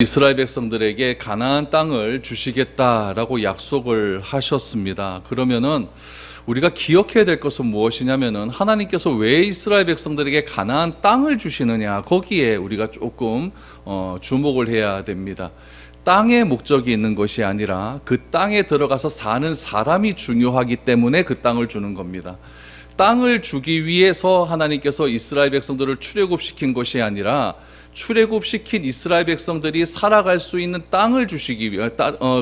이스라엘 백성들에게 가나안 땅을 주시겠다라고 약속을 하셨습니다. 그러면은 우리가 기억해야 될 것은 무엇이냐면은 하나님께서 왜 이스라엘 백성들에게 가나안 땅을 주시느냐, 거기에 우리가 조금 주목을 해야 됩니다. 땅의 목적이 있는 것이 아니라 그 땅에 들어가서 사는 사람이 중요하기 때문에 그 땅을 주는 겁니다. 땅을 주기 위해서 하나님께서 이스라엘 백성들을 출애굽시킨 것이 아니라 출애굽시킨 이스라엘 백성들이 살아갈 수 있는 땅을 주시기 위해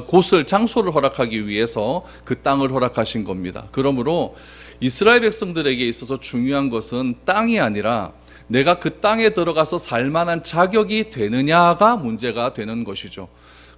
곳을, 장소를 허락하기 위해서 그 땅을 허락하신 겁니다. 그러므로 이스라엘 백성들에게 있어서 중요한 것은 땅이 아니라 내가 그 땅에 들어가서 살 만한 자격이 되느냐가 문제가 되는 것이죠.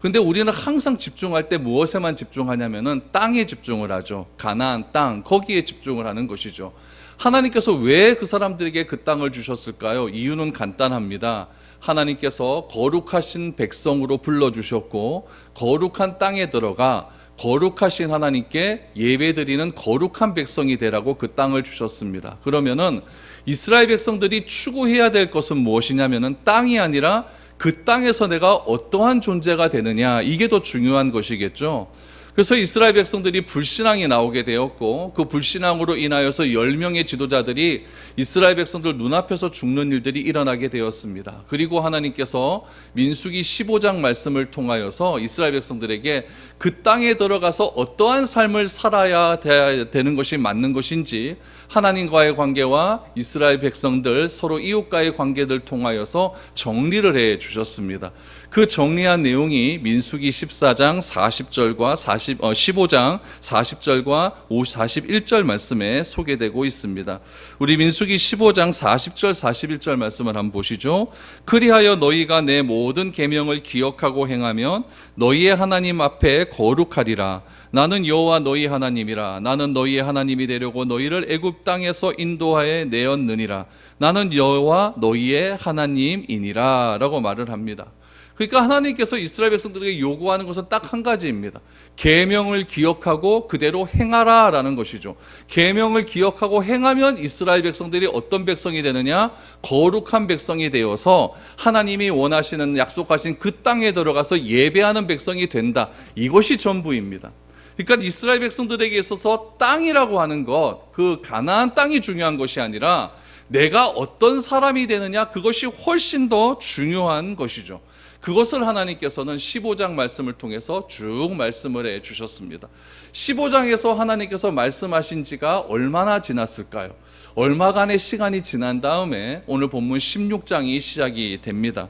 근데 우리는 항상 집중할 때 무엇에만 집중하냐면은 땅에 집중을 하죠. 가나안 땅, 거기에 집중을 하는 것이죠. 하나님께서 왜 그 사람들에게 그 땅을 주셨을까요? 이유는 간단합니다. 하나님께서 거룩하신 백성으로 불러주셨고 거룩한 땅에 들어가 거룩하신 하나님께 예배드리는 거룩한 백성이 되라고 그 땅을 주셨습니다. 그러면은 이스라엘 백성들이 추구해야 될 것은 무엇이냐면은 땅이 아니라 그 땅에서 내가 어떠한 존재가 되느냐, 이게 더 중요한 것이겠죠. 그래서 이스라엘 백성들이 불신앙이 나오게 되었고 그 불신앙으로 인하여서 10명의 지도자들이 이스라엘 백성들 눈앞에서 죽는 일들이 일어나게 되었습니다. 그리고 하나님께서 민수기 15장 말씀을 통하여서 이스라엘 백성들에게 그 땅에 들어가서 어떠한 삶을 살아야 되는 것이 맞는 것인지, 하나님과의 관계와 이스라엘 백성들 서로 이웃과의 관계를 통하여서 정리를 해 주셨습니다. 그 정리한 내용이 민수기 14장 40절과 15장 40절과 41절 말씀에 소개되고 있습니다. 우리 민수기 15장 40절 41절 말씀을 한번 보시죠. 그리하여 너희가 내 모든 계명을 기억하고 행하면 너희의 하나님 앞에 거룩하리라. 나는 여호와 너희 하나님이라. 나는 너희의 하나님이 되려고 너희를 애굽 땅에서 인도하여 내었느니라. 나는 여호와 너희의 하나님이니라 라고 말을 합니다. 그러니까 하나님께서 이스라엘 백성들에게 요구하는 것은 딱 한 가지입니다. 계명을 기억하고 그대로 행하라 라는 것이죠. 계명을 기억하고 행하면 이스라엘 백성들이 어떤 백성이 되느냐? 거룩한 백성이 되어서 하나님이 원하시는, 약속하신 그 땅에 들어가서 예배하는 백성이 된다. 이것이 전부입니다. 그러니까 이스라엘 백성들에게 있어서 땅이라고 하는 것, 그 가나안 땅이 중요한 것이 아니라 내가 어떤 사람이 되느냐, 그것이 훨씬 더 중요한 것이죠. 그것을 하나님께서는 15장 말씀을 통해서 쭉 말씀을 해 주셨습니다. 15장에서 하나님께서 말씀하신 지가 얼마나 지났을까요? 얼마간의 시간이 지난 다음에 오늘 본문 16장이 시작이 됩니다.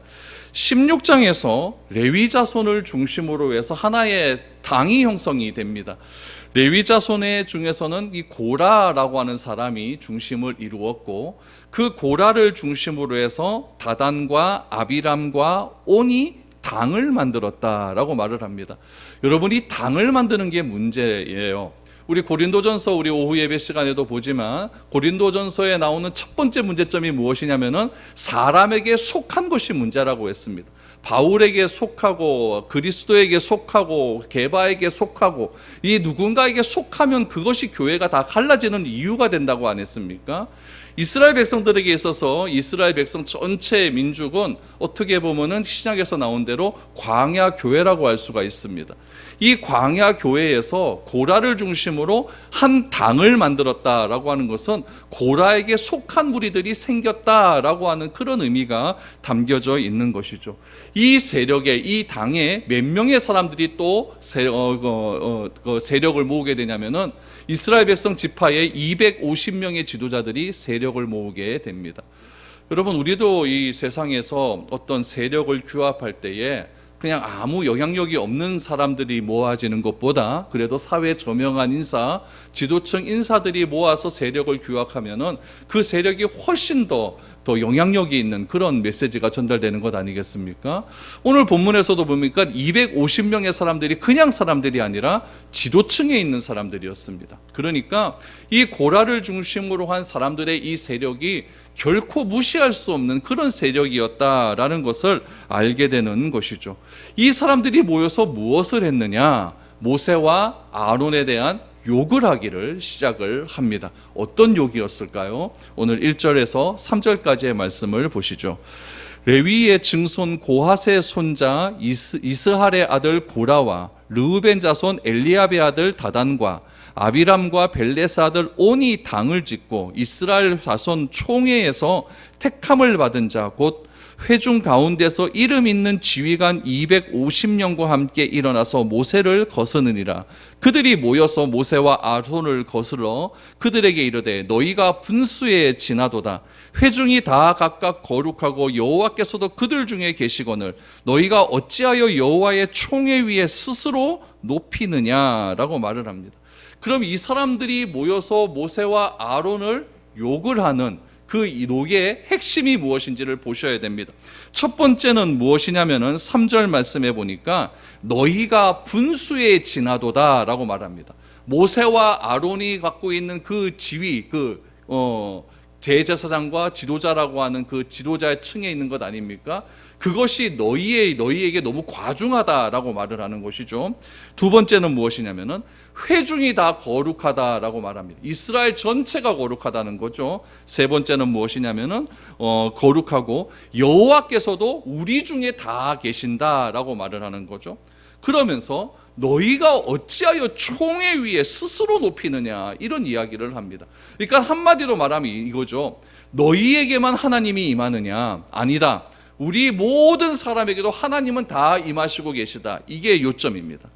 16장에서 레위 자손을 중심으로 해서 하나의 당이 형성이 됩니다. 레위 자손의 중에서는 이 고라라고 하는 사람이 중심을 이루었고, 그 고라를 중심으로 해서 다단과 아비람과 온이 당을 만들었다라고 말을 합니다. 여러분, 이 당을 만드는 게 문제예요. 우리 고린도전서, 우리 오후 예배 시간에도 보지만 고린도전서에 나오는 첫 번째 문제점이 무엇이냐면은 사람에게 속한 것이 문제라고 했습니다. 바울에게 속하고 그리스도에게 속하고 게바에게 속하고 이 누군가에게 속하면 그것이 교회가 다 갈라지는 이유가 된다고 안 했습니까? 이스라엘 백성들에게 있어서 이스라엘 백성 전체 민족은 어떻게 보면은 신약에서 나온 대로 광야 교회라고 할 수가 있습니다. 이 광야 교회에서 고라를 중심으로 한 당을 만들었다라고 하는 것은 고라에게 속한 무리들이 생겼다라고 하는 그런 의미가 담겨져 있는 것이죠. 이 세력에, 이 당에 몇 명의 사람들이 또 세력을 모으게 되냐면은 이스라엘 백성 지파의 250명의 지도자들이 세력을 모으게 됩니다. 여러분, 우리도 이 세상에서 어떤 세력을 규합할 때에 그냥 아무 영향력이 없는 사람들이 모아지는 것보다 그래도 사회 저명한 인사, 지도층 인사들이 모아서 세력을 규합하면은 그 세력이 훨씬 더 영향력이 있는 그런 메시지가 전달되는 것 아니겠습니까? 오늘 본문에서도 보니까 250명의 사람들이 그냥 사람들이 아니라 지도층에 있는 사람들이었습니다. 그러니까 이 고라를 중심으로 한 사람들의 이 세력이 결코 무시할 수 없는 그런 세력이었다라는 것을 알게 되는 것이죠. 이 사람들이 모여서 무엇을 했느냐? 모세와 아론에 대한 욕을 하기를 시작을 합니다. 어떤 욕이었을까요? 오늘 1절에서 3절까지의 말씀을 보시죠. 레위의 증손 고핫의 손자 이스할의 아들 고라와 르우벤 자손 엘리압의 아들 다단과 아비람과 벨레스 아들 온이 당을 짓고 이스라엘 자손 총회에서 택함을 받은 자 곧 회중 가운데서 이름 있는 지휘관 250명과 함께 일어나서 모세를 거스느니라. 그들이 모여서 모세와 아론을 거스러 그들에게 이르되 너희가 분수에 지나도다. 회중이 다 각각 거룩하고 여호와께서도 그들 중에 계시거늘 너희가 어찌하여 여호와의 총회 위에 스스로 높이느냐라고 말을 합니다. 그럼 이 사람들이 모여서 모세와 아론을 욕을 하는 그 녹의 핵심이 무엇인지를 보셔야 됩니다. 첫 번째는 무엇이냐면은 3절 말씀해 보니까 너희가 분수에 지나도다 라고 말합니다. 모세와 아론이 갖고 있는 그 지위, 대제사장과 지도자라고 하는 그 지도자의 층에 있는 것 아닙니까? 그것이 너희에게 너무 과중하다라고 말을 하는 것이죠. 두 번째는 무엇이냐면은 회중이 다 거룩하다라고 말합니다. 이스라엘 전체가 거룩하다는 거죠. 세 번째는 무엇이냐면은 거룩하고 여호와께서도 우리 중에 다 계신다라고 말을 하는 거죠. 그러면서 너희가 어찌하여 총회 위에 스스로 높이느냐 이런 이야기를 합니다. 그러니까 한마디로 말하면 이거죠. 너희에게만 하나님이 임하느냐? 아니다. 우리 모든 사람에게도 하나님은 다 임하시고 계시다. 이게 요점입니다.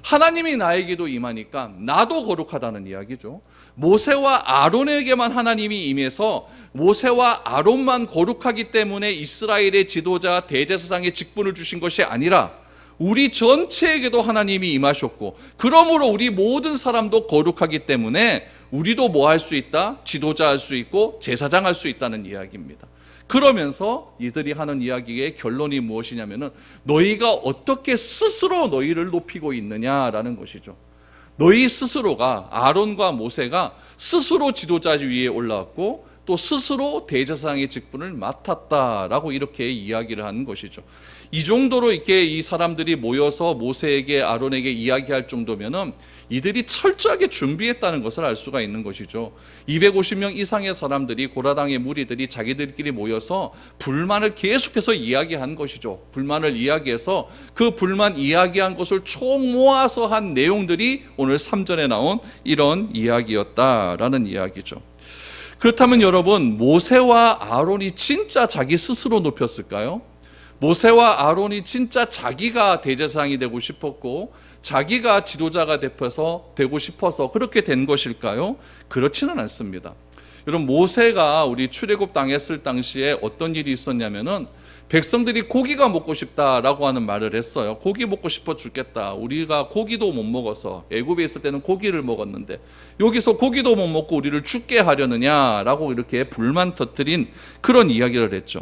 하나님이 나에게도 임하니까 나도 거룩하다는 이야기죠. 모세와 아론에게만 하나님이 임해서 모세와 아론만 거룩하기 때문에 이스라엘의 지도자 대제사장의 직분을 주신 것이 아니라 우리 전체에게도 하나님이 임하셨고 그러므로 우리 모든 사람도 거룩하기 때문에 우리도 뭐 할 수 있다? 지도자 할 수 있고 제사장 할 수 있다는 이야기입니다. 그러면서 이들이 하는 이야기의 결론이 무엇이냐면은 너희가 어떻게 스스로 너희를 높이고 있느냐라는 것이죠. 너희 스스로가 아론과 모세가 스스로 지도자 위에 올라왔고 또 스스로 대제사장의 직분을 맡았다라고 이렇게 이야기를 하는 것이죠. 이 정도로 이렇게 이 사람들이 모여서 모세에게 아론에게 이야기할 정도면은 이들이 철저하게 준비했다는 것을 알 수가 있는 것이죠. 250명 이상의 사람들이 고라당의 무리들이 자기들끼리 모여서 불만을 계속해서 이야기한 것이죠. 불만을 이야기해서 그 불만 이야기한 것을 총 모아서 한 내용들이 오늘 3절에 나온 이런 이야기였다라는 이야기죠. 그렇다면 여러분, 모세와 아론이 진짜 자기 스스로 높였을까요? 모세와 아론이 진짜 자기가 대제사장이 되고 싶었고 자기가 지도자가 되고 싶어서 그렇게 된 것일까요? 그렇지는 않습니다. 여러분, 모세가 우리 출애굽 당했을 당시에 어떤 일이 있었냐면은 백성들이 고기가 먹고 싶다라고 하는 말을 했어요. 고기 먹고 싶어 죽겠다. 우리가 고기도 못 먹어서 애굽에 있을 때는 고기를 먹었는데 여기서 고기도 못 먹고 우리를 죽게 하려느냐라고 이렇게 불만 터뜨린 그런 이야기를 했죠.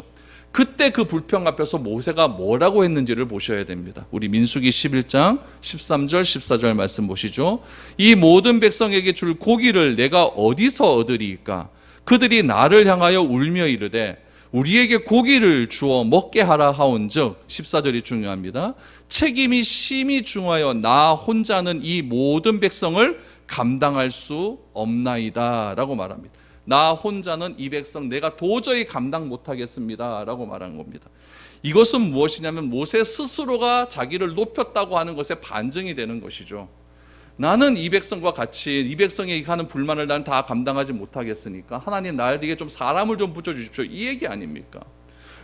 그때 그 불평 앞에서 모세가 뭐라고 했는지를 보셔야 됩니다. 우리 민수기 11장 13절 14절 말씀 보시죠. 이 모든 백성에게 줄 고기를 내가 어디서 얻으리이까? 그들이 나를 향하여 울며 이르되 우리에게 고기를 주어 먹게 하라 하온즉 14절이 중요합니다. 책임이 심히 중하여 나 혼자는 이 모든 백성을 감당할 수 없나이다 라고 말합니다. 나 혼자는 이 백성 내가 도저히 감당 못하겠습니다 라고 말한 겁니다. 이것은 무엇이냐면 모세 스스로가 자기를 높였다고 하는 것에 반증이 되는 것이죠. 나는 이 백성과 같이 이 백성이 하는 불만을 난 다 감당하지 못하겠으니까 하나님 나에게 좀 사람을 좀 붙여주십시오, 이 얘기 아닙니까?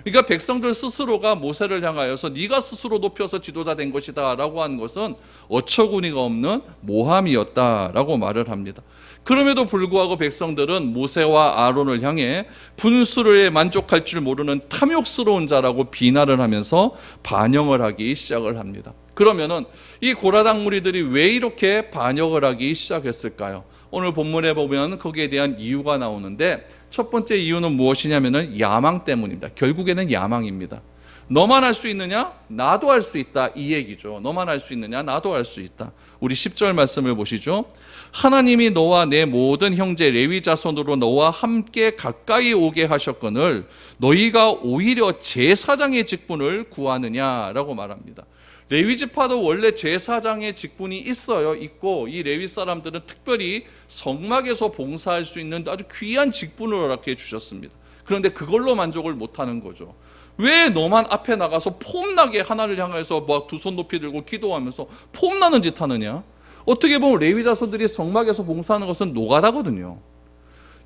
그러니까 백성들 스스로가 모세를 향하여서 네가 스스로 높여서 지도자 된 것이다 라고 하는 것은 어처구니가 없는 모함이었다라고 말을 합니다. 그럼에도 불구하고 백성들은 모세와 아론을 향해 분수를 만족할 줄 모르는 탐욕스러운 자라고 비난을 하면서 반역을 하기 시작을 합니다. 그러면은 이 고라당 무리들이 왜 이렇게 반역을 하기 시작했을까요? 오늘 본문에 보면 거기에 대한 이유가 나오는데 첫 번째 이유는 무엇이냐면은 야망 때문입니다. 결국에는 야망입니다. 너만 할 수 있느냐? 나도 할 수 있다, 이 얘기죠. 너만 할 수 있느냐? 나도 할 수 있다. 우리 10절 말씀을 보시죠. 하나님이 너와 내 모든 형제 레위 자손으로 너와 함께 가까이 오게 하셨거늘 너희가 오히려 제사장의 직분을 구하느냐라고 말합니다. 레위 지파도 원래 제사장의 직분이 있고 이 레위 사람들은 특별히 성막에서 봉사할 수 있는 아주 귀한 직분을 허락해 주셨습니다. 그런데 그걸로 만족을 못하는 거죠. 왜 너만 앞에 나가서 폼나게 하나를 향해서 막 두 손 높이 들고 기도하면서 폼나는 짓 하느냐? 어떻게 보면 레위 자손들이 성막에서 봉사하는 것은 노가다거든요.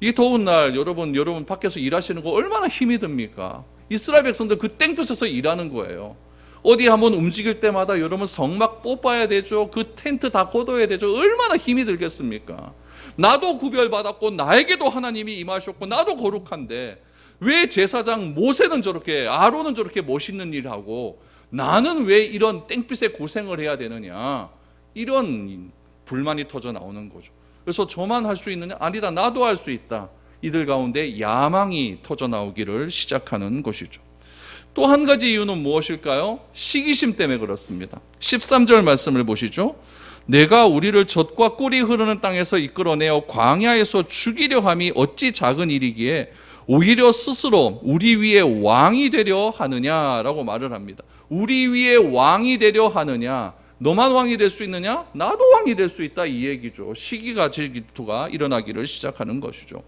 이 더운 날 여러분 밖에서 일하시는 거 얼마나 힘이 듭니까? 이스라엘 백성들 그 땡볕에서 일하는 거예요. 어디 한번 움직일 때마다 여러분 성막 뽑아야 되죠. 그 텐트 다 걷어야 되죠. 얼마나 힘이 들겠습니까? 나도 구별받았고 나에게도 하나님이 임하셨고 나도 거룩한데 왜 제사장 모세는 저렇게 아론은 저렇게 멋있는 일을 하고 나는 왜 이런 땡빛에 고생을 해야 되느냐, 이런 불만이 터져 나오는 거죠. 그래서 저만 할 수 있느냐? 아니다, 나도 할 수 있다. 이들 가운데 야망이 터져 나오기를 시작하는 것이죠. 또 한 가지 이유는 무엇일까요? 시기심 때문에 그렇습니다. 13절 말씀을 보시죠. 내가 우리를 젖과 꿀이 흐르는 땅에서 이끌어내어 광야에서 죽이려 함이 어찌 작은 일이기에 오히려 스스로 우리 위에 왕이 되려 하느냐라고 말을 합니다. 우리 위에 왕이 되려 하느냐? 너만 왕이 될 수 있느냐? 나도 왕이 될 수 있다, 이 얘기죠. 시기가 질투가 일어나기를 시작하는 것이죠.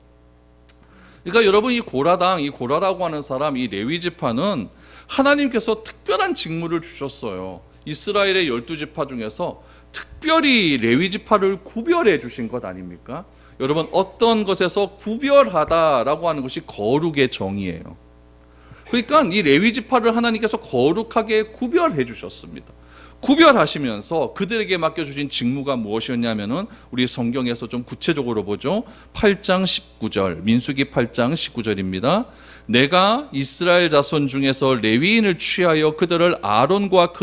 그러니까 여러분, 이 고라라고 하는 사람, 이 레위 지파는 하나님께서 특별한 직무를 주셨어요. 이스라엘의 12지파 중에서 특별히 레위 지파를 구별해 주신 것 아닙니까? 여러분, 어떤 것에서 구별하다라고 하는 것이 거룩의 정의예요. 그러니까 이 레위 지파를 하나님께서 거룩하게 구별해 주셨습니다. 구별하시면서 그들에게 맡겨주신 직무가 무엇이었냐면은 우리 성경에서 좀 구체적으로 보죠. 8장 19절, 민수기 8장 19절입니다. 내가 이스라엘 자손 중에서 레위인을 취하여 그들을 아론과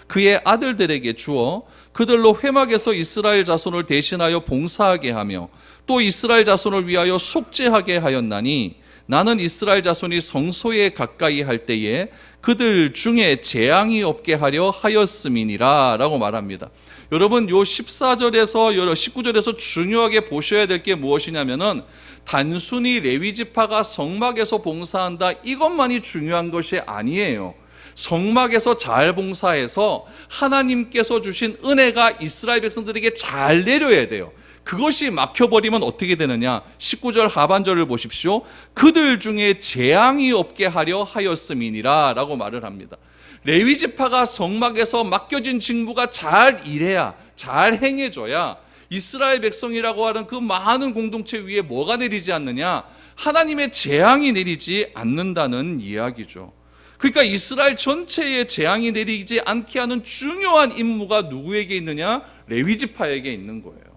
그의 아들들에게 주어 그들로 회막에서 이스라엘 자손을 대신하여 봉사하게 하며 또 이스라엘 자손을 위하여 속죄하게 하였나니 나는 이스라엘 자손이 성소에 가까이 할 때에 그들 중에 재앙이 없게 하려 하였음이니라 라고 말합니다. 여러분, 요 14절에서 19절에서 중요하게 보셔야 될 게 무엇이냐면은 단순히 레위 지파가 성막에서 봉사한다, 이것만이 중요한 것이 아니에요. 성막에서 잘 봉사해서 하나님께서 주신 은혜가 이스라엘 백성들에게 잘 내려야 돼요. 그것이 막혀버리면 어떻게 되느냐? 19절 하반절을 보십시오. 그들 중에 재앙이 없게 하려 하였음이니라 라고 말을 합니다. 레위 지파가 성막에서 맡겨진 직무가 잘 일해야, 잘 행해져야 이스라엘 백성이라고 하는 그 많은 공동체 위에 뭐가 내리지 않느냐? 하나님의 재앙이 내리지 않는다는 이야기죠. 그러니까 이스라엘 전체에 재앙이 내리지 않게 하는 중요한 임무가 누구에게 있느냐? 레위 지파에게 있는 거예요.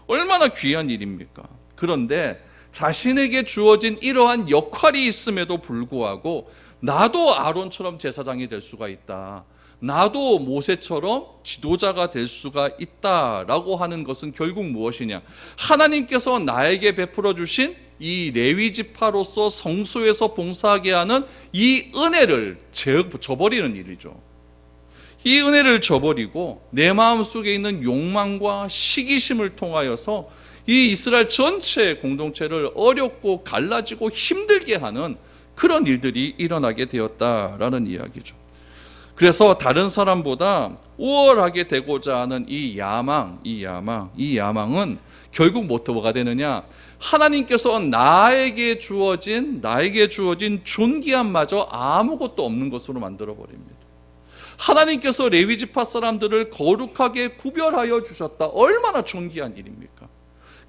얼마나 귀한 일입니까? 그런데 자신에게 주어진 이러한 역할이 있음에도 불구하고 나도 아론처럼 제사장이 될 수가 있다, 나도 모세처럼 지도자가 될 수가 있다라고 하는 것은 결국 무엇이냐? 하나님께서 나에게 베풀어 주신 이 레위 지파로서 성소에서 봉사하게 하는 이 은혜를 저버리는 일이죠. 이 은혜를 저버리고 내 마음속에 있는 욕망과 시기심을 통하여서 이 이스라엘 전체 공동체를 어렵고 갈라지고 힘들게 하는 그런 일들이 일어나게 되었다라는 이야기죠. 그래서 다른 사람보다 우월하게 되고자 하는 이 야망은 결국 뭐가 되느냐? 하나님께서 나에게 주어진 존귀함마저 아무것도 없는 것으로 만들어 버립니다. 하나님께서 레위 지파 사람들을 거룩하게 구별하여 주셨다. 얼마나 존귀한 일입니까?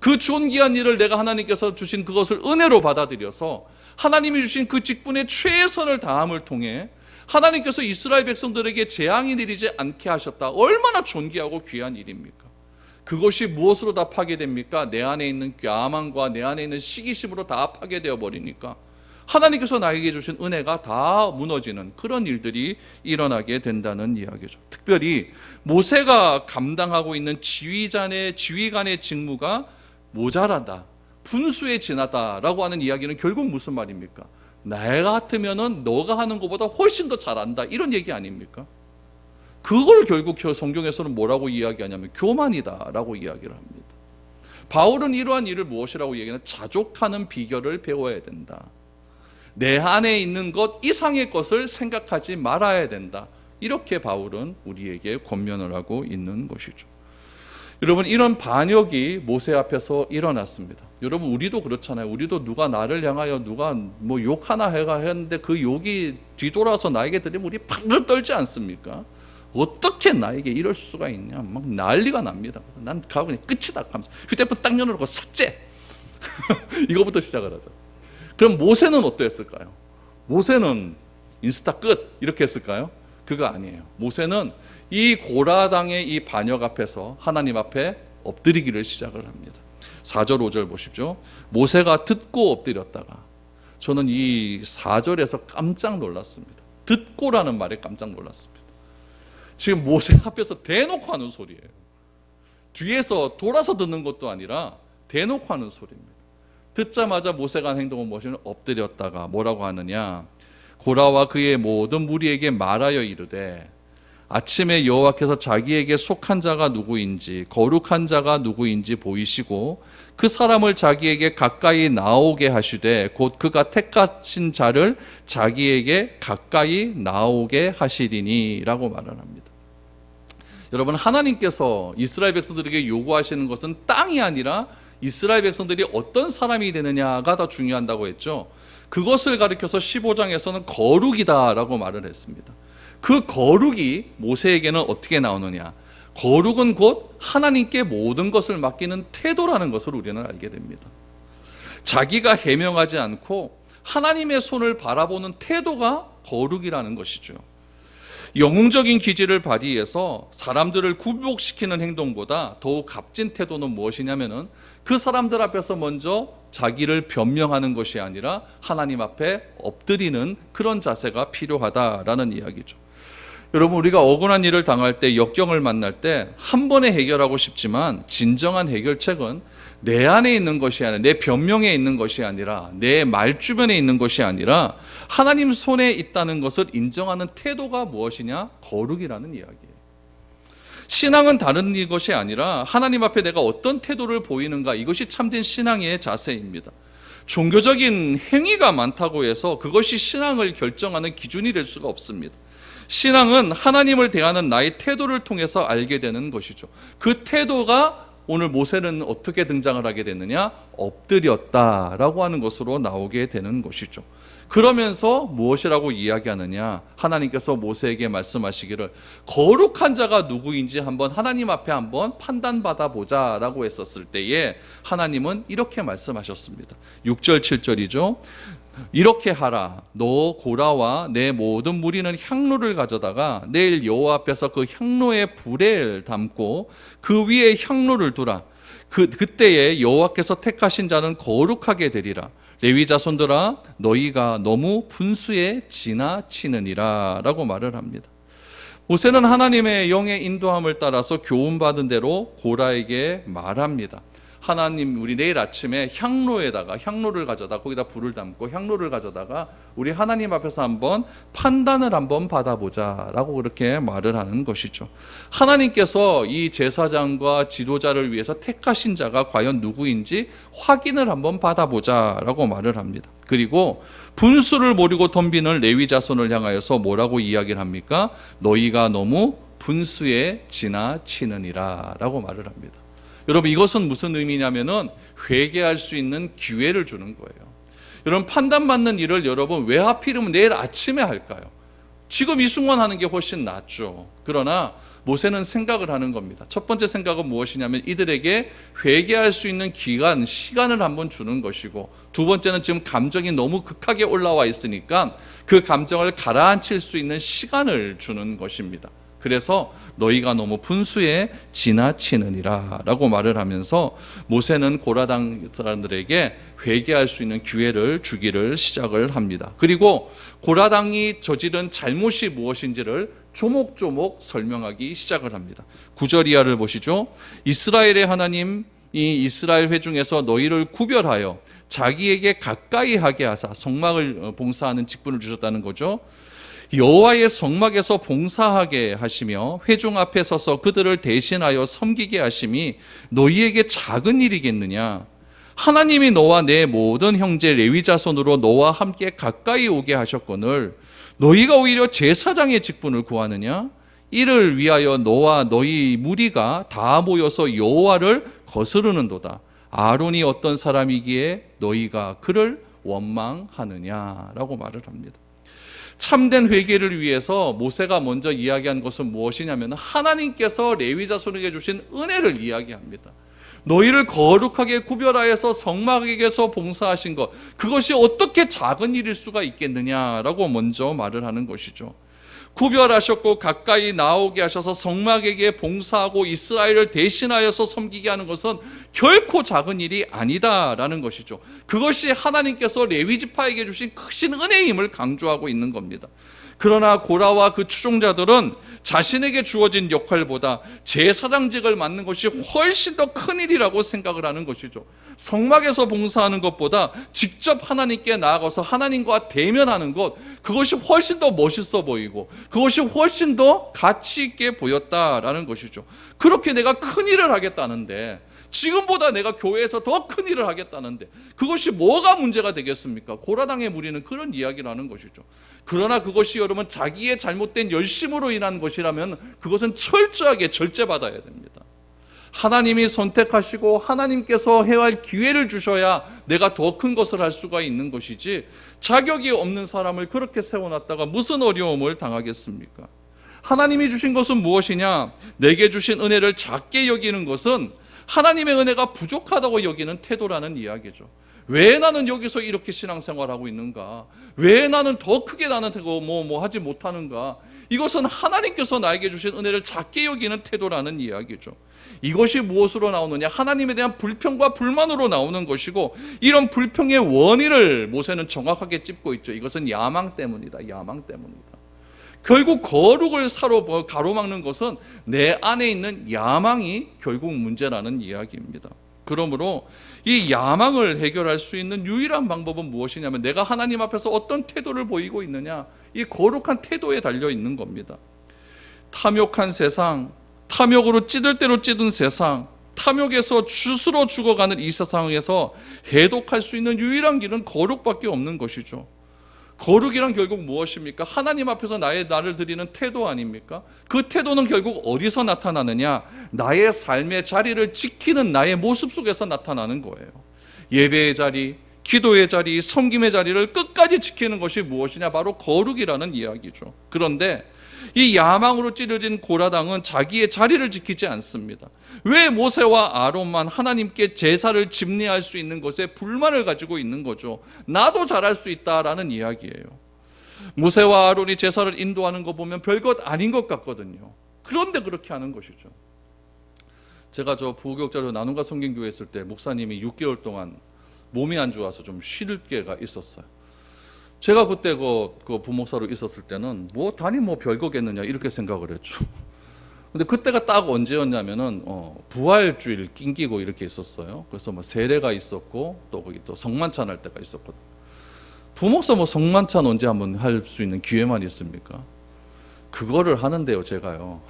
그 존귀한 일을 내가 하나님께서 주신 그것을 은혜로 받아들여서 하나님이 주신 그 직분의 최선을 다함을 통해 하나님께서 이스라엘 백성들에게 재앙이 내리지 않게 하셨다. 얼마나 존귀하고 귀한 일입니까? 그것이 무엇으로 다 파괴됩니까? 내 안에 있는 야망과 내 안에 있는 시기심으로 다 파괴되어 버리니까 하나님께서 나에게 주신 은혜가 다 무너지는 그런 일들이 일어나게 된다는 이야기죠. 특별히 모세가 감당하고 있는 지휘관의 직무가 모자라다, 분수에 지나다라고 하는 이야기는 결국 무슨 말입니까? 나 같으면은 너가 하는 것보다 훨씬 더 잘한다, 이런 얘기 아닙니까? 그걸 결국 성경에서는 뭐라고 이야기하냐면 교만이다라고 이야기를 합니다. 바울은 이러한 일을 무엇이라고 얘기하냐? 자족하는 비결을 배워야 된다. 내 안에 있는 것 이상의 것을 생각하지 말아야 된다. 이렇게 바울은 우리에게 권면을 하고 있는 것이죠. 여러분, 이런 반역이 모세 앞에서 일어났습니다. 여러분, 우리도 그렇잖아요. 우리도 누가 나를 향하여 누가 뭐 욕하나 해가 했는데 그 욕이 뒤돌아서 나에게 들리면 우리 팔을 떨지 않습니까? 어떻게 나에게 이럴 수가 있냐, 막 난리가 납니다. 난 가고 그냥 끝이다 하면서 휴대폰 딱 열어놓고 삭제. 이거부터 시작을 하죠. 그럼 모세는 어땠을까요? 모세는 인스타 끝 이렇게 했을까요? 그거 아니에요. 모세는 이 고라당의 이 반역 앞에서 하나님 앞에 엎드리기를 시작을 합니다. 4절 5절 보십시오. 모세가 듣고 엎드렸다가, 저는 이 4절에서 깜짝 놀랐습니다. 듣고라는 말에 깜짝 놀랐습니다. 지금 모세 앞에서 대놓고 하는 소리예요. 뒤에서 돌아서 듣는 것도 아니라 대놓고 하는 소리입니다. 듣자마자 모세가 한 행동은 무엇이냐면 엎드렸다가 뭐라고 하느냐, 고라와 그의 모든 무리에게 말하여 이르되 아침에 여호와께서 자기에게 속한 자가 누구인지 거룩한 자가 누구인지 보이시고 그 사람을 자기에게 가까이 나오게 하시되 곧 그가 택하신 자를 자기에게 가까이 나오게 하시리니 라고 말을 합니다. 여러분, 하나님께서 이스라엘 백성들에게 요구하시는 것은 땅이 아니라 이스라엘 백성들이 어떤 사람이 되느냐가 더 중요하다고 했죠. 그것을 가리켜서 15장에서는 거룩이다라고 말을 했습니다. 그 거룩이 모세에게는 어떻게 나오느냐, 거룩은 곧 하나님께 모든 것을 맡기는 태도라는 것을 우리는 알게 됩니다. 자기가 해명하지 않고 하나님의 손을 바라보는 태도가 거룩이라는 것이죠. 영웅적인 기질을 발휘해서 사람들을 굴복시키는 행동보다 더욱 값진 태도는 무엇이냐면은 그 사람들 앞에서 먼저 자기를 변명하는 것이 아니라 하나님 앞에 엎드리는 그런 자세가 필요하다라는 이야기죠. 여러분, 우리가 억울한 일을 당할 때, 역경을 만날 때 한 번에 해결하고 싶지만 진정한 해결책은 내 안에 있는 것이 아니라, 내 변명에 있는 것이 아니라, 내 말 주변에 있는 것이 아니라 하나님 손에 있다는 것을 인정하는 태도가 무엇이냐? 거룩이라는 이야기예요. 신앙은 다른 것이 아니라 하나님 앞에 내가 어떤 태도를 보이는가, 이것이 참된 신앙의 자세입니다. 종교적인 행위가 많다고 해서 그것이 신앙을 결정하는 기준이 될 수가 없습니다. 신앙은 하나님을 대하는 나의 태도를 통해서 알게 되는 것이죠. 그 태도가 오늘 모세는 어떻게 등장을 하게 됐느냐? 엎드렸다라고 하는 것으로 나오게 되는 것이죠. 그러면서 무엇이라고 이야기하느냐? 하나님께서 모세에게 말씀하시기를 거룩한 자가 누구인지 한번 하나님 앞에 한번 판단받아 보자라고 했었을 때에 하나님은 이렇게 말씀하셨습니다. 6절 7절이죠. 이렇게 하라. 너 고라와 내 모든 무리는 향로를 가져다가 내일 여호와 앞에서 그 향로에 불을 담고 그 위에 향로를 두라. 그때에 여호와께서 택하신 자는 거룩하게 되리라. 레위 자손들아, 너희가 너무 분수에 지나치느니라 라고 말을 합니다. 모세는 하나님의 영의 인도함을 따라서 교훈받은 대로 고라에게 말합니다. 하나님, 우리 내일 아침에 향로를 가져다 거기다 불을 담고 향로를 가져다가 우리 하나님 앞에서 한번 판단을 한번 받아보자 라고 그렇게 말을 하는 것이죠. 하나님께서 이 제사장과 지도자를 위해서 택하신 자가 과연 누구인지 확인을 한번 받아보자 라고 말을 합니다. 그리고 분수를 모르고 덤비는 레위 자손을 향하여서 뭐라고 이야기를 합니까? 너희가 너무 분수에 지나치느니라 라고 말을 합니다. 여러분, 이것은 무슨 의미냐면은 회개할 수 있는 기회를 주는 거예요. 여러분, 판단받는 일을 여러분 왜 하필이면 내일 아침에 할까요? 지금 이 순간 하는 게 훨씬 낫죠. 그러나 모세는 생각을 하는 겁니다. 첫 번째 생각은 무엇이냐면 이들에게 회개할 수 있는 시간을 한번 주는 것이고, 두 번째는 지금 감정이 너무 극하게 올라와 있으니까 그 감정을 가라앉힐 수 있는 시간을 주는 것입니다. 그래서 너희가 너무 분수에 지나치느니라 라고 말을 하면서 모세는 고라당 사람들에게 회개할 수 있는 기회를 주기를 시작을 합니다. 그리고 고라당이 저지른 잘못이 무엇인지를 조목조목 설명하기 시작을 합니다. 9절 이하를 보시죠. 이스라엘의 하나님, 이 이스라엘 회중에서 너희를 구별하여 자기에게 가까이 하게 하사 성막을 봉사하는 직분을 주셨다는 거죠. 여호와의 성막에서 봉사하게 하시며 회중 앞에 서서 그들을 대신하여 섬기게 하심이 너희에게 작은 일이겠느냐? 하나님이 너와 내 모든 형제 레위 자손으로 너와 함께 가까이 오게 하셨거늘 너희가 오히려 제사장의 직분을 구하느냐? 이를 위하여 너와 너희 무리가 다 모여서 여호와를 거스르는도다. 아론이 어떤 사람이기에 너희가 그를 원망하느냐라고 말을 합니다. 참된 회개를 위해서 모세가 먼저 이야기한 것은 무엇이냐면 하나님께서 레위 자손에게 주신 은혜를 이야기합니다. 너희를 거룩하게 구별하여서 성막에게서 봉사하신 것, 그것이 어떻게 작은 일일 수가 있겠느냐라고 먼저 말을 하는 것이죠. 구별하셨고 가까이 나오게 하셔서 성막에게 봉사하고 이스라엘을 대신하여서 섬기게 하는 것은 결코 작은 일이 아니다라는 것이죠. 그것이 하나님께서 레위 지파에게 주신 크신 은혜임을 강조하고 있는 겁니다. 그러나 고라와 그 추종자들은 자신에게 주어진 역할보다 제사장직을 맡는 것이 훨씬 더 큰 일이라고 생각을 하는 것이죠. 성막에서 봉사하는 것보다 직접 하나님께 나아가서 하나님과 대면하는 것, 그것이 훨씬 더 멋있어 보이고 그것이 훨씬 더 가치 있게 보였다라는 것이죠. 그렇게 내가 큰 일을 하겠다는데, 지금보다 내가 교회에서 더 큰 일을 하겠다는데 그것이 뭐가 문제가 되겠습니까? 고라당의 무리는 그런 이야기를 하는 것이죠. 그러나 그것이 여러분 자기의 잘못된 열심으로 인한 것이라면 그것은 철저하게 절제받아야 됩니다. 하나님이 선택하시고 하나님께서 해야 할 기회를 주셔야 내가 더 큰 것을 할 수가 있는 것이지, 자격이 없는 사람을 그렇게 세워놨다가 무슨 어려움을 당하겠습니까? 하나님이 주신 것은 무엇이냐? 내게 주신 은혜를 작게 여기는 것은 하나님의 은혜가 부족하다고 여기는 태도라는 이야기죠. 왜 나는 여기서 이렇게 신앙생활하고 있는가? 왜 나는 더 크게 나는 뭐 하지 못하는가? 이것은 하나님께서 나에게 주신 은혜를 작게 여기는 태도라는 이야기죠. 이것이 무엇으로 나오느냐? 하나님에 대한 불평과 불만으로 나오는 것이고, 이런 불평의 원인을 모세는 정확하게 짚고 있죠. 이것은 야망 때문이다. 야망 때문이다. 결국 거룩을 가로막는 것은 내 안에 있는 야망이 결국 문제라는 이야기입니다. 그러므로 이 야망을 해결할 수 있는 유일한 방법은 무엇이냐면 내가 하나님 앞에서 어떤 태도를 보이고 있느냐, 이 거룩한 태도에 달려 있는 겁니다. 탐욕한 세상, 탐욕으로 찌들 대로 찌든 세상, 탐욕에서 주스러 죽어가는 이 세상에서 해독할 수 있는 유일한 길은 거룩밖에 없는 것이죠. 거룩이란 결국 무엇입니까? 하나님 앞에서 나를 드리는 태도 아닙니까? 그 태도는 결국 어디서 나타나느냐? 나의 삶의 자리를 지키는 나의 모습 속에서 나타나는 거예요. 예배의 자리, 기도의 자리, 섬김의 자리를 끝까지 지키는 것이 무엇이냐? 바로 거룩이라는 이야기죠. 그런데 이 야망으로 찌르진 고라당은 자기의 자리를 지키지 않습니다. 왜 모세와 아론만 하나님께 제사를 집례할 수 있는 것에 불만을 가지고 있는 거죠? 나도 잘할 수 있다라는 이야기예요. 모세와 아론이 제사를 인도하는 거 보면 별것 아닌 것 같거든요. 그런데 그렇게 하는 것이죠. 제가 부교육자로 나눔과 성경교회 있을 때 목사님이 6개월 동안 몸이 안 좋아서 좀 쉴 때가 있었어요. 제가 그때 그 부목사로 있었을 때는 단이 별거겠느냐 이렇게 생각을 했죠. 근데 그때가 딱 언제였냐면은 부활주일 낑기고 이렇게 있었어요. 그래서 세례가 있었고 또 거기 또 성만찬 할 때가 있었거든요. 부목사 성만찬 언제 한번 할 수 있는 기회만 있습니까? 그거를 하는데요, 제가요.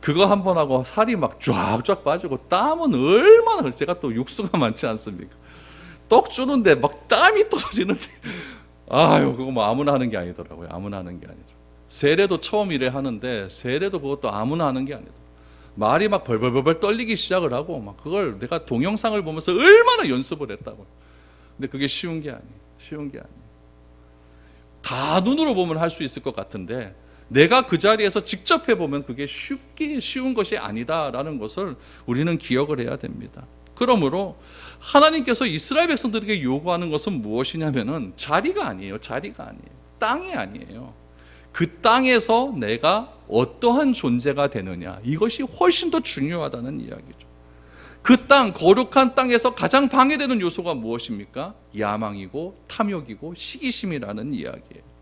그거 한번 하고 살이 막 쫙쫙 빠지고 땀은 얼마나, 제가 또 육수가 많지 않습니까? 떡 주는데 막 땀이 떨어지는데, 그거 아무나 하는 게 아니더라고요. 아무나 하는 게 아니죠. 세례도 처음 이래 하는데 세례도 그것도 아무나 하는 게 아니다. 말이 막 벌벌벌 떨리기 시작을 하고 막 그걸 내가 동영상을 보면서 얼마나 연습을 했다고. 근데 그게 쉬운 게 아니에요. 쉬운 게 아니에요. 다 눈으로 보면 할 수 있을 것 같은데 내가 그 자리에서 직접 해보면 그게 쉬운 것이 아니다라는 것을 우리는 기억을 해야 됩니다. 그러므로 하나님께서 이스라엘 백성들에게 요구하는 것은 무엇이냐면은 자리가 아니에요. 자리가 아니에요. 땅이 아니에요. 그 땅에서 내가 어떠한 존재가 되느냐, 이것이 훨씬 더 중요하다는 이야기죠. 그 땅, 거룩한 땅에서 가장 방해되는 요소가 무엇입니까? 야망이고 탐욕이고 시기심이라는 이야기예요.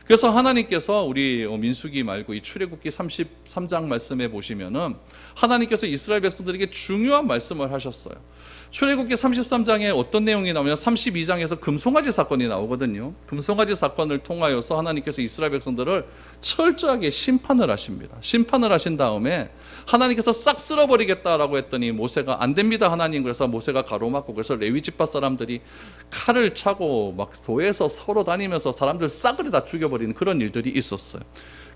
그래서 하나님께서 우리 민수기 말고 이 출애굽기 33장 말씀에 보시면은 하나님께서 이스라엘 백성들에게 중요한 말씀을 하셨어요. 출애굽기 33장에 어떤 내용이 나오냐, 32장에서 금송아지 사건이 나오거든요. 금송아지 사건을 통하여서 하나님께서 이스라엘 백성들을 철저하게 심판을 하십니다. 심판을 하신 다음에 하나님께서 싹 쓸어버리겠다라고 했더니 모세가 안 됩니다 하나님. 그래서 모세가 가로막고, 그래서 레위 지파 사람들이 칼을 차고 막 도에서 서로 다니면서 사람들 싹을 다 죽여버리는 그런 일들이 있었어요.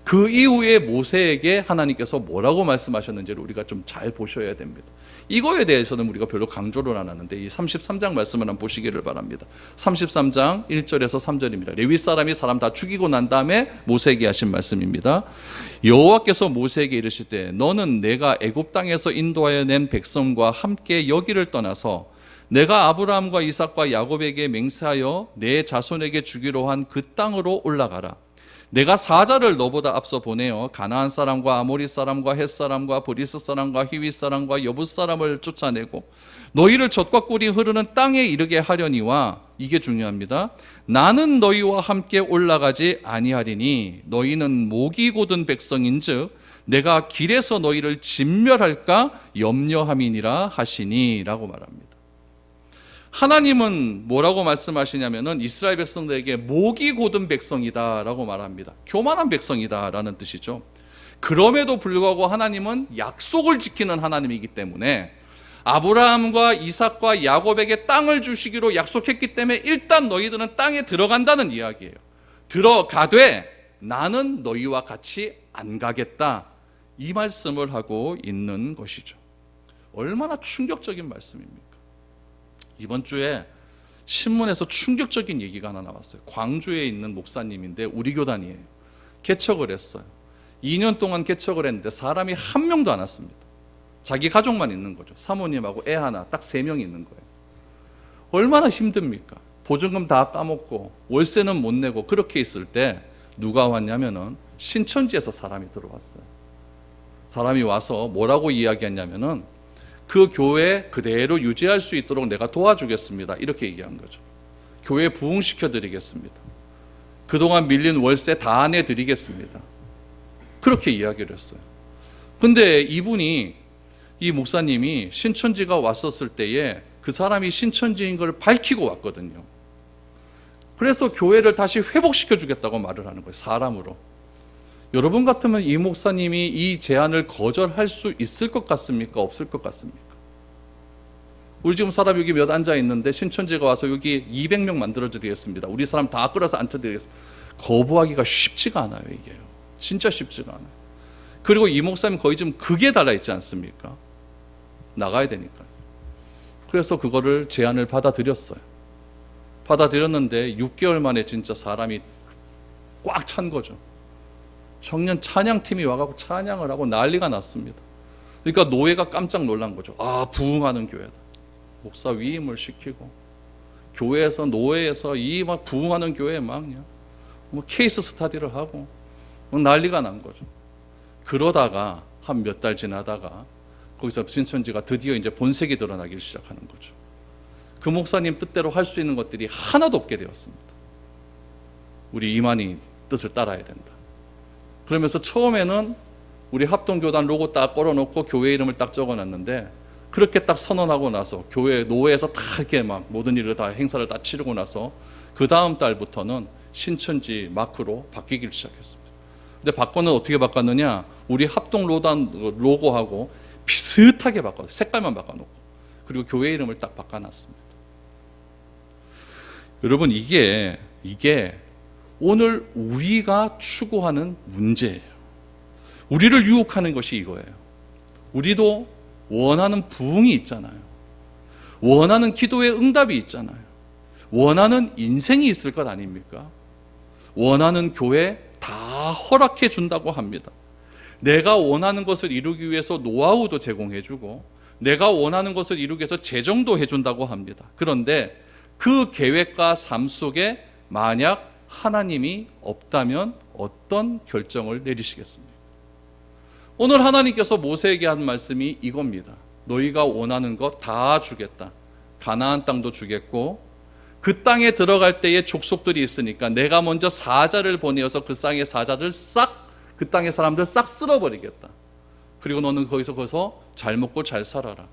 그 이후에 모세에게 하나님께서 뭐라고 말씀하셨는지를 우리가 좀 잘 보셔야 됩니다. 이거에 대해서는 우리가 별로 강조를 안 하는데 이 33장 말씀을 한번 보시기를 바랍니다. 33장 1절에서 3절입니다. 레위 사람이 사람 다 죽이고 난 다음에 모세에게 하신 말씀입니다. 여호와께서 모세에게 이르실 때 너는 내가 애굽 땅에서 인도하여 낸 백성과 함께 여기를 떠나서 내가 아브라함과 이삭과 야곱에게 맹세하여 내 자손에게 주기로 한 그 땅으로 올라가라. 내가 사자를 너보다 앞서 보내어 가나안 사람과 아모리 사람과 헷 사람과 브리스 사람과 히윗 사람과 여붓 사람을 쫓아내고 너희를 젖과 꿀이 흐르는 땅에 이르게 하려니와, 이게 중요합니다. 나는 너희와 함께 올라가지 아니하리니 너희는 목이 곧은 백성인즉 내가 길에서 너희를 진멸할까 염려함이니라 하시니 라고 말합니다. 하나님은 뭐라고 말씀하시냐면은 이스라엘 백성들에게 목이 곧은 백성이다 라고 말합니다. 교만한 백성이다 라는 뜻이죠. 그럼에도 불구하고 하나님은 약속을 지키는 하나님이기 때문에 아브라함과 이삭과 야곱에게 땅을 주시기로 약속했기 때문에 일단 너희들은 땅에 들어간다는 이야기예요. 들어가되 나는 너희와 같이 안 가겠다, 이 말씀을 하고 있는 것이죠. 얼마나 충격적인 말씀입니까? 이번 주에 신문에서 충격적인 얘기가 하나 나왔어요. 광주에 있는 목사님인데 우리 교단이에요. 개척을 했어요. 2년 동안 개척을 했는데 사람이 한 명도 안 왔습니다. 자기 가족만 있는 거죠. 사모님하고 애 하나, 딱 3명이 있는 거예요. 얼마나 힘듭니까? 보증금 다 까먹고 월세는 못 내고 그렇게 있을 때 누가 왔냐면은 신천지에서 사람이 들어왔어요. 사람이 와서 뭐라고 이야기했냐면은 그 교회 그대로 유지할 수 있도록 내가 도와주겠습니다, 이렇게 얘기한 거죠. 교회 부흥시켜 드리겠습니다. 그동안 밀린 월세 다 내드리겠습니다, 그렇게 이야기를 했어요. 근데 이분이, 이 목사님이 신천지가 왔었을 때에 그 사람이 신천지인 걸 밝히고 왔거든요. 그래서 교회를 다시 회복시켜 주겠다고 말을 하는 거예요, 사람으로. 여러분 같으면 이 목사님이 이 제안을 거절할 수 있을 것 같습니까? 없을 것 같습니까? 우리 지금 사람 여기 몇 앉아 있는데 신천지가 와서 여기 200명 만들어 드리겠습니다, 우리 사람 다 끌어서 앉혀 드리겠습니다. 거부하기가 쉽지가 않아요. 이게요, 진짜 쉽지가 않아요. 그리고 이 목사님 거의 좀 극에 달아 있지 않습니까? 나가야 되니까요. 그래서 그거를 제안을 받아들였어요. 받아들였는데 6개월 만에 진짜 사람이 꽉 찬 거죠. 청년 찬양팀이 와가지고 찬양을 하고 난리가 났습니다. 그러니까 노예가 깜짝 놀란 거죠. 아, 부흥하는 교회다. 목사 위임을 시키고 교회에서, 노예에서 이 막 부흥하는 교회에 막 뭐 케이스 스터디를 하고 난리가 난 거죠. 그러다가 한 몇 달 지나다가 거기서 신천지가 드디어 이제 본색이 드러나기 시작하는 거죠. 그 목사님 뜻대로 할 수 있는 것들이 하나도 없게 되었습니다. 우리 이만희 뜻을 따라야 된다. 그러면서 처음에는 우리 합동교단 로고 딱 걸어놓고 교회 이름을 딱 적어놨는데, 그렇게 딱 선언하고 나서 교회 노회에서 다 이렇게 막 모든 일을 다 행사를 다 치르고 나서 그 다음 달부터는 신천지 마크로 바뀌기 시작했습니다. 근데 바꿔는 어떻게 바꿨느냐? 우리 합동로단 로고하고 비슷하게 바꿨어요. 색깔만 바꿔놓고. 그리고 교회 이름을 딱 바꿔놨습니다. 여러분, 이게 오늘 우리가 추구하는 문제예요. 우리를 유혹하는 것이 이거예요. 우리도 원하는 부흥이 있잖아요. 원하는 기도의 응답이 있잖아요. 원하는 인생이 있을 것 아닙니까? 원하는 교회 다 허락해 준다고 합니다. 내가 원하는 것을 이루기 위해서 노하우도 제공해 주고 내가 원하는 것을 이루기 위해서 재정도 해준다고 합니다. 그런데 그 계획과 삶 속에 만약 하나님이 없다면 어떤 결정을 내리시겠습니까? 오늘 하나님께서 모세에게 한 말씀이 이겁니다. 너희가 원하는 것 다 주겠다. 가나안 땅도 주겠고 그 땅에 들어갈 때에 족속들이 있으니까 내가 먼저 사자를 보내어서 그 땅의 사자들 그 땅의 사람들 싹 쓸어버리겠다. 그리고 너는 거기서 잘 먹고 잘 살아라.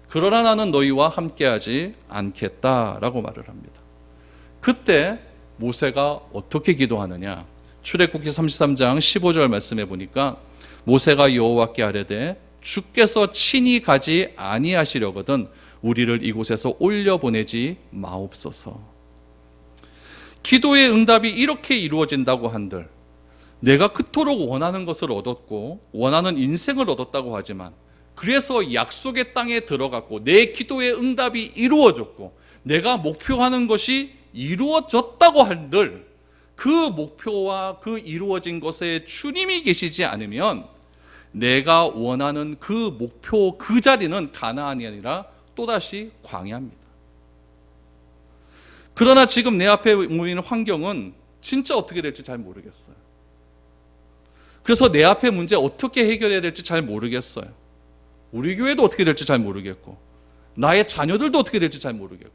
그러나 나는 너희와 함께하지 않겠다라고 말을 합니다. 그때 모세가 어떻게 기도하느냐? 출애굽기 33장 15절 말씀해 보니까 모세가 여호와께 아뢰되 주께서 친히 가지 아니하시려거든 우리를 이곳에서 올려보내지 마옵소서. 기도의 응답이 이렇게 이루어진다고 한들 내가 그토록 원하는 것을 얻었고 원하는 인생을 얻었다고 하지만, 그래서 약속의 땅에 들어갔고 내 기도의 응답이 이루어졌고 내가 목표하는 것이 이루어졌다고 한들, 그 목표와 그 이루어진 것에 주님이 계시지 않으면 내가 원하는 그 목표, 그 자리는 가나안이 아니라 또다시 광야입니다. 그러나 지금 내 앞에 보이는 환경은 진짜 어떻게 될지 잘 모르겠어요. 그래서 내 앞에 문제 어떻게 해결해야 될지 잘 모르겠어요. 우리 교회도 어떻게 될지 잘 모르겠고, 나의 자녀들도 어떻게 될지 잘 모르겠고,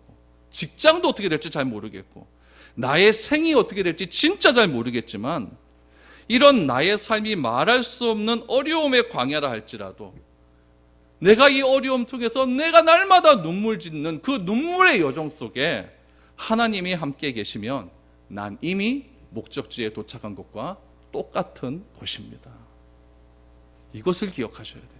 직장도 어떻게 될지 잘 모르겠고, 나의 생이 어떻게 될지 진짜 잘 모르겠지만, 이런 나의 삶이 말할 수 없는 어려움의 광야라 할지라도 내가 이 어려움 속에서 내가 날마다 눈물 짓는 그 눈물의 여정 속에 하나님이 함께 계시면 난 이미 목적지에 도착한 것과 똑같은 것입니다. 이것을 기억하셔야 돼요.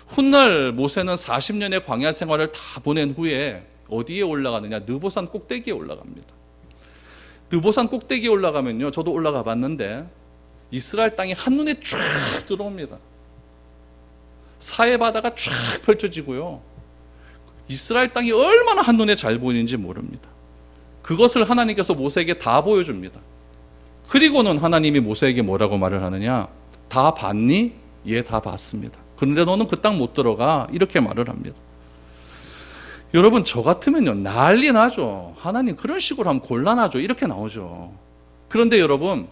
훗날 모세는 40년의 광야 생활을 다 보낸 후에 어디에 올라가느냐? 느보산 꼭대기에 올라갑니다. 느보산 꼭대기에 올라가면요, 저도 올라가 봤는데 이스라엘 땅이 한눈에 쫙 들어옵니다. 사해 바다가 쫙 펼쳐지고요, 이스라엘 땅이 얼마나 한눈에 잘 보이는지 모릅니다. 그것을 하나님께서 모세에게 다 보여줍니다. 그리고는 하나님이 모세에게 뭐라고 말을 하느냐? 다 봤니? 예, 다 봤습니다. 그런데 너는 그 땅 못 들어가. 이렇게 말을 합니다. 여러분, 저 같으면요 난리 나죠. 하나님 그런 식으로 하면 곤란하죠. 이렇게 나오죠. 그런데 여러분,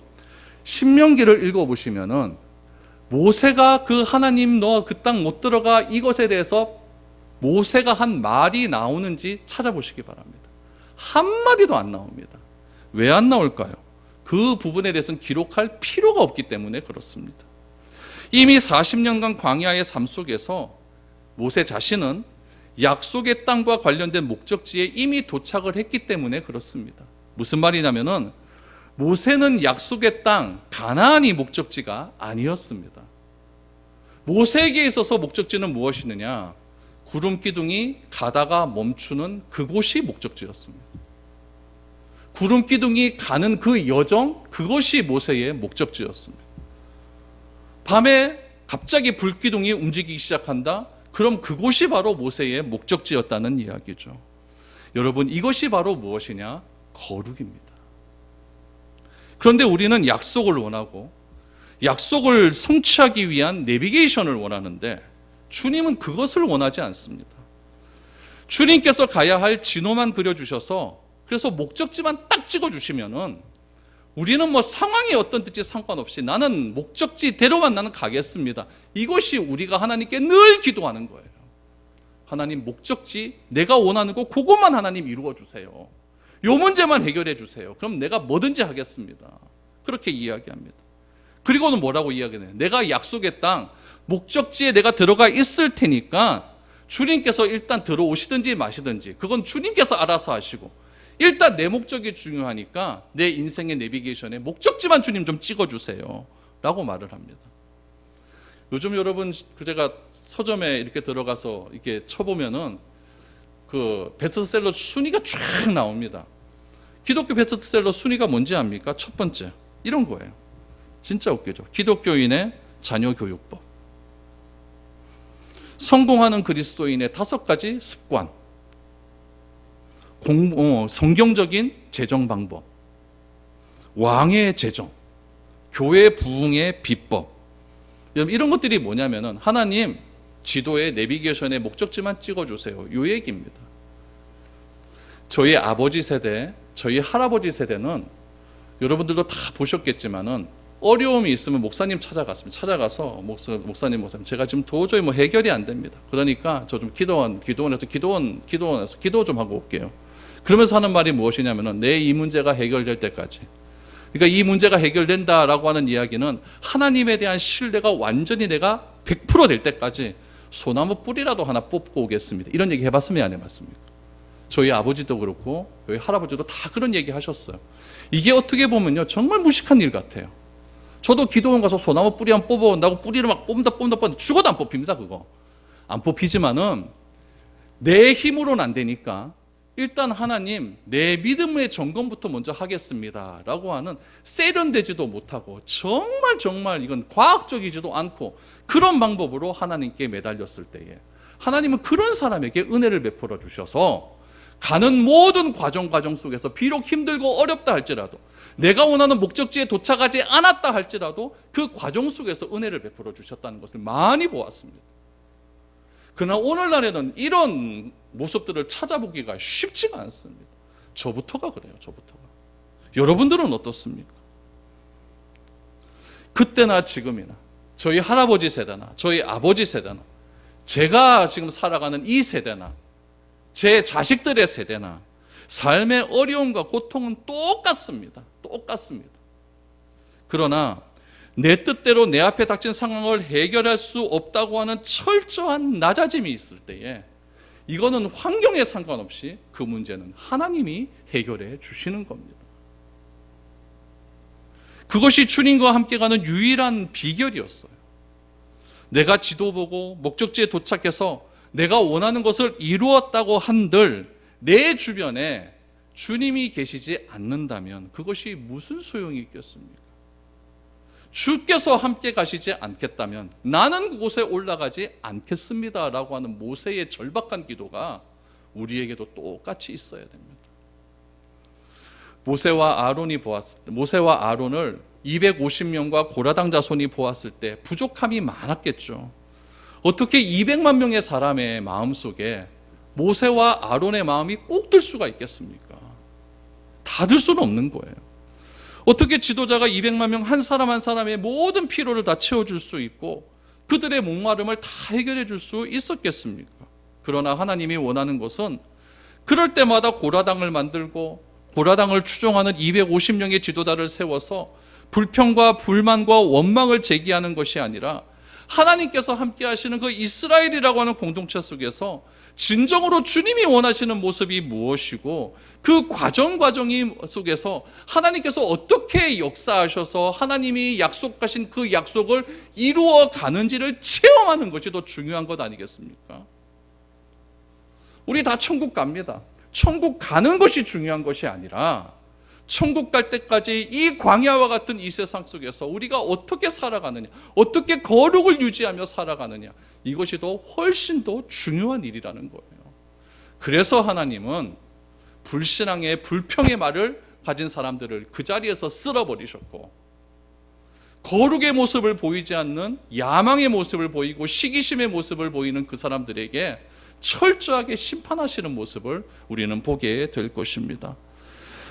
신명기를 읽어보시면은 모세가 그 하나님 너 그 땅 못 들어가 이것에 대해서 모세가 한 말이 나오는지 찾아보시기 바랍니다. 한마디도 안 나옵니다. 왜 안 나올까요? 그 부분에 대해서는 기록할 필요가 없기 때문에 그렇습니다. 이미 40년간 광야의 삶 속에서 모세 자신은 약속의 땅과 관련된 목적지에 이미 도착을 했기 때문에 그렇습니다. 무슨 말이냐면은 모세는 약속의 땅 가나안이 목적지가 아니었습니다. 모세에게 있어서 목적지는 무엇이느냐? 구름 기둥이 가다가 멈추는 그곳이 목적지였습니다. 구름 기둥이 가는 그 여정, 그것이 모세의 목적지였습니다. 밤에 갑자기 불 기둥이 움직이기 시작한다? 그럼 그곳이 바로 모세의 목적지였다는 이야기죠. 여러분, 이것이 바로 무엇이냐? 거룩입니다. 그런데 우리는 약속을 원하고 약속을 성취하기 위한 내비게이션을 원하는데 주님은 그것을 원하지 않습니다. 주님께서 가야 할 진호만 그려주셔서 그래서 목적지만 딱 찍어주시면은 우리는 뭐 상황이 어떤 뜻이 상관없이 나는 목적지대로만 나는 가겠습니다. 이것이 우리가 하나님께 늘 기도하는 거예요. 하나님 목적지 내가 원하는 거 그것만 하나님 이루어 주세요. 요 문제만 해결해 주세요. 그럼 내가 뭐든지 하겠습니다. 그렇게 이야기합니다. 그리고는 뭐라고 이야기해요? 내가 약속의 땅 목적지에 내가 들어가 있을 테니까 주님께서 일단 들어오시든지 마시든지 그건 주님께서 알아서 하시고 일단 내 목적이 중요하니까 내 인생의 내비게이션에 목적지만 주님 좀 찍어주세요 라고 말을 합니다. 요즘 여러분 제가 서점에 이렇게 들어가서 이렇게 쳐보면은 그 베스트셀러 순위가 쫙 나옵니다. 기독교 베스트셀러 순위가 뭔지 압니까? 첫 번째 이런 거예요. 진짜 웃기죠. 기독교인의 자녀 교육법, 성공하는 그리스도인의 5가지 습관, 성경적인 재정 방법, 왕의 재정, 교회 부흥의 비법. 이런 것들이 뭐냐면은 하나님 지도의 내비게이션의 목적지만 찍어주세요. 이 얘기입니다. 저희 아버지 세대, 저희 할아버지 세대는 여러분들도 다 보셨겠지만은 어려움이 있으면 목사님 찾아갔습니다. 찾아가서 목사님 제가 지금 도저히 뭐 해결이 안 됩니다. 그러니까 저 좀 기도원에서 기도 좀 하고 올게요. 그러면서 하는 말이 무엇이냐면은 내 이 문제가 해결될 때까지. 그러니까 이 문제가 해결된다라고 하는 이야기는 하나님에 대한 신뢰가 완전히 내가 100% 될 때까지 소나무 뿌리라도 하나 뽑고 오겠습니다. 이런 얘기 해봤으면 안 해봤습니까? 저희 아버지도 그렇고 저희 할아버지도 다 그런 얘기 하셨어요. 이게 어떻게 보면요 정말 무식한 일 같아요. 저도 기도원 가서 소나무 뿌리 한번 뽑아온다고 뿌리를 막 뽑는다 죽어도 안 뽑힙니다. 그거 안 뽑히지만은 내 힘으로는 안 되니까 일단 하나님 내 믿음의 점검부터 먼저 하겠습니다 라고 하는 세련되지도 못하고 정말 이건 과학적이지도 않고 그런 방법으로 하나님께 매달렸을 때에 하나님은 그런 사람에게 은혜를 베풀어 주셔서 가는 모든 과정 속에서 비록 힘들고 어렵다 할지라도 내가 원하는 목적지에 도착하지 않았다 할지라도 그 과정 속에서 은혜를 베풀어 주셨다는 것을 많이 보았습니다. 그러나 오늘날에는 이런 모습들을 찾아보기가 쉽지가 않습니다. 저부터가 그래요. 저부터가. 여러분들은 어떻습니까? 그때나 지금이나 저희 할아버지 세대나 저희 아버지 세대나 제가 지금 살아가는 이 세대나 제 자식들의 세대나 삶의 어려움과 고통은 똑같습니다. 똑같습니다. 그러나 내 뜻대로 내 앞에 닥친 상황을 해결할 수 없다고 하는 철저한 낮아짐이 있을 때에 이거는 환경에 상관없이 그 문제는 하나님이 해결해 주시는 겁니다. 그것이 주님과 함께 가는 유일한 비결이었어요. 내가 지도 보고 목적지에 도착해서 내가 원하는 것을 이루었다고 한들 내 주변에 주님이 계시지 않는다면 그것이 무슨 소용이 있겠습니까? 주께서 함께 가시지 않겠다면 나는 그곳에 올라가지 않겠습니다 라고 하는 모세의 절박한 기도가 우리에게도 똑같이 있어야 됩니다. 모세와 아론을 250명과 고라당 자손이 보았을 때 부족함이 많았겠죠. 어떻게 200만 명의 사람의 마음속에 모세와 아론의 마음이 꼭 들 수가 있겠습니까? 다 들 수는 없는 거예요. 어떻게 지도자가 200만 명 한 사람 한 사람의 모든 피로를 다 채워줄 수 있고 그들의 목마름을 다 해결해 줄 수 있었겠습니까? 그러나 하나님이 원하는 것은 그럴 때마다 고라당을 만들고 고라당을 추종하는 250명의 지도자를 세워서 불평과 불만과 원망을 제기하는 것이 아니라 하나님께서 함께 하시는 그 이스라엘이라고 하는 공동체 속에서 진정으로 주님이 원하시는 모습이 무엇이고 그 과정이 속에서 하나님께서 어떻게 역사하셔서 하나님이 약속하신 그 약속을 이루어 가는지를 체험하는 것이 더 중요한 것 아니겠습니까? 우리 다 천국 갑니다. 천국 가는 것이 중요한 것이 아니라 천국 갈 때까지 이 광야와 같은 이 세상 속에서 우리가 어떻게 살아가느냐, 어떻게 거룩을 유지하며 살아가느냐, 이것이 더 훨씬 더 중요한 일이라는 거예요. 그래서 하나님은 불신앙의 불평의 말을 가진 사람들을 그 자리에서 쓸어버리셨고 거룩의 모습을 보이지 않는 야망의 모습을 보이고 시기심의 모습을 보이는 그 사람들에게 철저하게 심판하시는 모습을 우리는 보게 될 것입니다.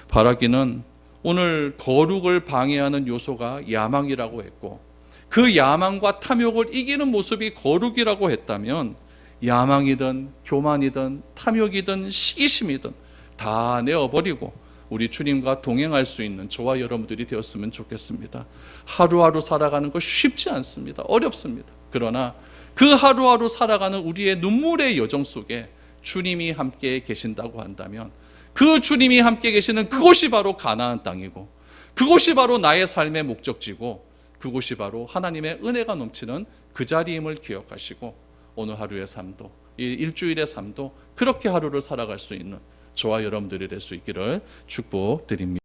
바라기는 오늘 거룩을 방해하는 요소가 야망이라고 했고 그 야망과 탐욕을 이기는 모습이 거룩이라고 했다면 야망이든 교만이든 탐욕이든 시기심이든 다 내어버리고 우리 주님과 동행할 수 있는 저와 여러분들이 되었으면 좋겠습니다. 하루하루 살아가는 거 쉽지 않습니다. 어렵습니다. 그러나 그 하루하루 살아가는 우리의 눈물의 여정 속에 주님이 함께 계신다고 한다면 그 주님이 함께 계시는 그곳이 바로 가나안 땅이고 그곳이 바로 나의 삶의 목적지고 그곳이 바로 하나님의 은혜가 넘치는 그 자리임을 기억하시고 오늘 하루의 삶도 일주일의 삶도 그렇게 하루를 살아갈 수 있는 저와 여러분들이 될 수 있기를 축복드립니다.